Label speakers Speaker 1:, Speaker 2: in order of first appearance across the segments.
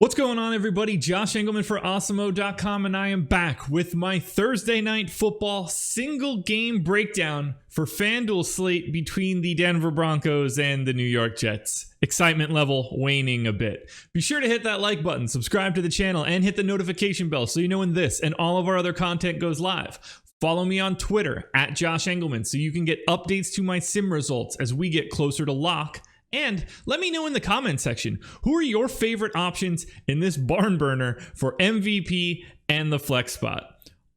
Speaker 1: What's going on, everybody? Josh Engleman for Awesemo.com, and I am back with my Thursday night football single game breakdown for FanDuel slate between the Denver Broncos and the New York Jets. Excitement level waning a bit. Be sure to hit that like button, subscribe to the channel, and hit the notification bell so you know when this and all of our other content goes live. Follow me on Twitter at Josh Engleman so you can get updates to my sim results as we get closer to lock. And let me know in the comment section, who are your favorite options in this barn burner for MVP and the flex spot?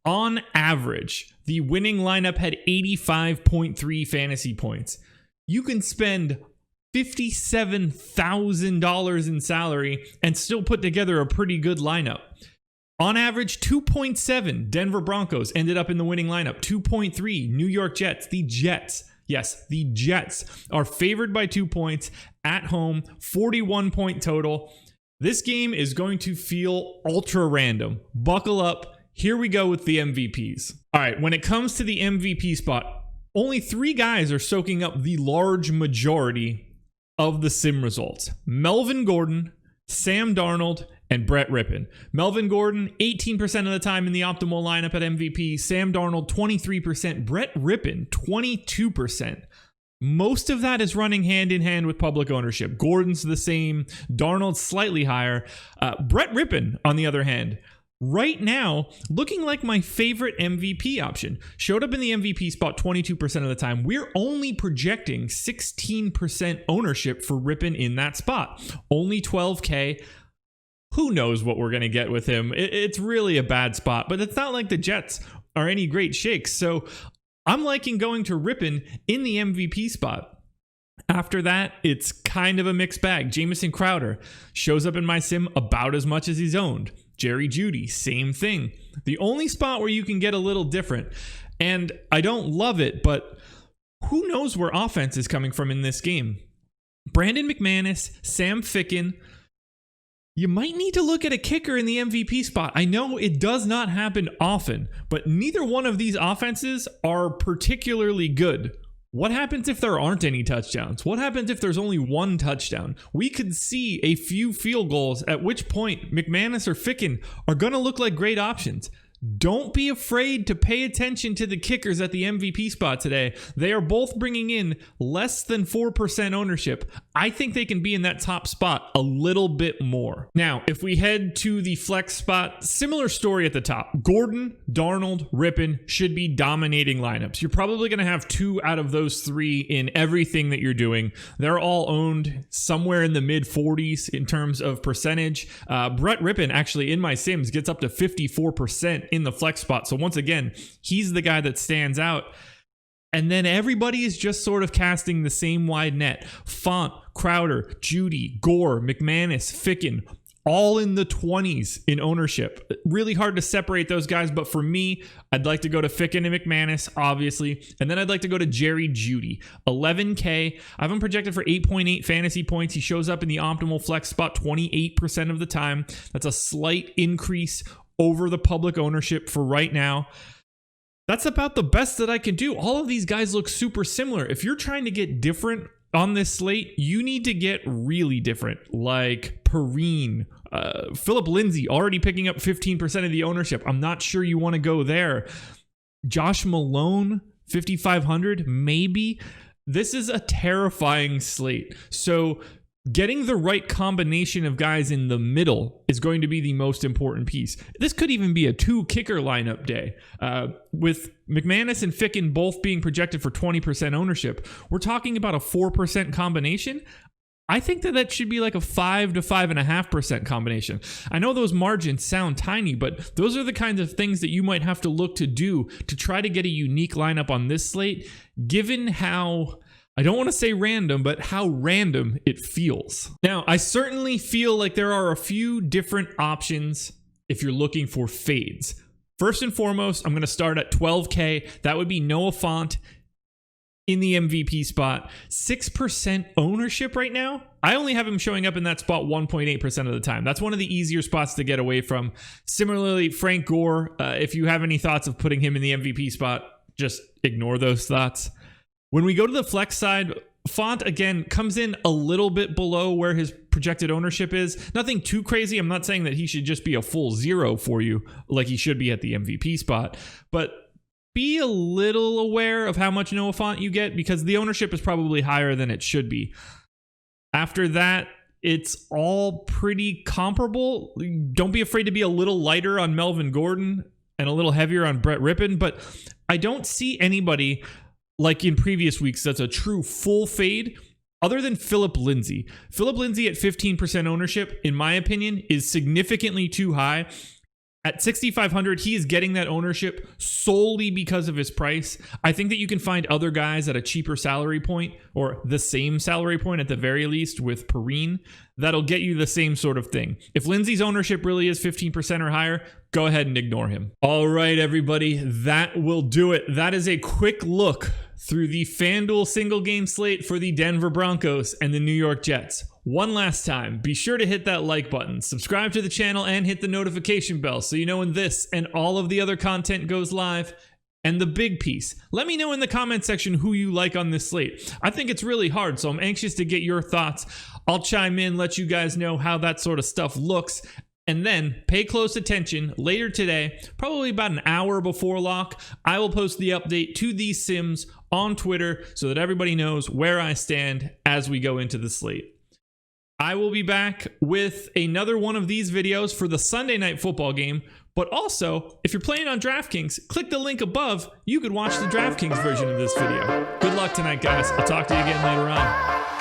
Speaker 1: On average, the winning lineup had 85.3 fantasy points. You can spend $57,000 in salary and still put together a pretty good lineup. On average, 2.7 Denver Broncos ended up in the winning lineup. 2.3 New York Jets. The Jets are favored by 2 points at home, 41 point total. This game is going to feel ultra random. Buckle up. Here we go with the MVPs. All right, when it comes to the MVP spot, only 3 guys are soaking up the large majority of the sim results. Melvin Gordon, Sam Darnold, and Brett Rippon. Melvin Gordon, 18% of the time in the optimal lineup at MVP. Sam Darnold, 23%. Brett Rippon, 22%. Most of that is running hand in hand with public ownership. Gordon's the same. Darnold's slightly higher. Brett Rippon, on the other hand, right now, looking like my favorite MVP option. Showed up in the MVP spot 22% of the time. We're only projecting 16% ownership for Rippon in that spot. Only 12K. Who knows what we're going to get with him? It's really a bad spot, but it's not like the Jets are any great shakes. So I'm liking going to Rippon in the MVP spot. After that, it's kind of a mixed bag. Jamison Crowder shows up in my sim about as much as he's owned. Jerry Jeudy, same thing. The only spot where you can get a little different, and I don't love it, but who knows where offense is coming from in this game? Brandon McManus, Sam Ficken. You might need to look at a kicker in the MVP spot. I know it does not happen often, but neither one of these offenses are particularly good. What happens if there aren't any touchdowns? What happens if there's only one touchdown? We could see a few field goals, at which point McManus or Ficken are going to look like great options. Don't be afraid to pay attention to the kickers at the MVP spot today. They are both bringing in less than 4% ownership. I think they can be in that top spot a little bit more. Now, if we head to the flex spot, similar story at the top. Gordon, Darnold, Rippon should be dominating lineups. You're probably going to have 2 out of those 3 in everything that you're doing. They're all owned somewhere in the mid 40s in terms of percentage. Brett Rippon actually in my sims gets up to 54% in the flex spot. So once again, he's the guy that stands out. And then everybody is just sort of casting the same wide net. Font, Crowder, Jeudy, Gore, McManus, Ficken, all in the 20s in ownership. Really hard to separate those guys, but for me, I'd like to go to Ficken and McManus, obviously. And then I'd like to go to Jerry Jeudy. 11K. I have him projected for 8.8 fantasy points. He shows up in the optimal flex spot 28% of the time. That's a slight increase over the public ownership for right now. That's about the best that I can do. All of these guys look super similar. If you're trying to get different on this slate, you need to get really different, like Perrine, Philip Lindsay already picking up 15% of the ownership. I'm not sure you want to go there. Josh Malone, 5,500, maybe. This is a terrifying slate. So getting the right combination of guys in the middle is going to be the most important piece. This could even be a 2 kicker lineup day. With McManus and Ficken both being projected for 20% ownership, we're talking about a 4% combination. I think that should be like a 5 to 5.5% combination. I know those margins sound tiny, but those are the kinds of things that you might have to look to do to try to get a unique lineup on this slate, given how, I don't want to say random, but how random it feels. Now, I certainly feel like there are a few different options if you're looking for fades. First and foremost, I'm going to start at 12K. That would be Noah Fant in the MVP spot. 6% ownership right now. I only have him showing up in that spot 1.8% of the time. That's one of the easier spots to get away from. Similarly, Frank Gore, if you have any thoughts of putting him in the MVP spot, just ignore those thoughts. When we go to the flex side, Font, again, comes in a little bit below where his projected ownership is. Nothing too crazy. I'm not saying that he should just be a full zero for you like he should be at the MVP spot, but be a little aware of how much Noah Font you get because the ownership is probably higher than it should be. After that, it's all pretty comparable. Don't be afraid to be a little lighter on Melvin Gordon and a little heavier on Brett Rippon, but I don't see anybody like in previous weeks that's a true full fade other than Phillip Lindsay. Phillip Lindsay at 15% ownership, in my opinion, is significantly too high. At 6,500, he is getting that ownership solely because of his price. I think that you can find other guys at a cheaper salary point or the same salary point at the very least with Perrine that'll get you the same sort of thing. If Lindsay's ownership really is 15% or higher, go ahead and ignore him. All right, everybody, that will do it. That is a quick look through the FanDuel single game slate for the Denver Broncos and the New York Jets. One last time, be sure to hit that like button, subscribe to the channel, and hit the notification bell so you know when this and all of the other content goes live. And the big piece, let me know in the comment section who you like on this slate. I think it's really hard, so I'm anxious to get your thoughts. I'll chime in, let you guys know how that sort of stuff looks. And then pay close attention later today, probably about an hour before lock, I will post the update to these sims on Twitter so that everybody knows where I stand as we go into the slate. I will be back with another one of these videos for the Sunday night football game, but also, if you're playing on DraftKings, click the link above. You could watch the DraftKings version of this video. Good luck tonight, guys. I'll talk to you again later on.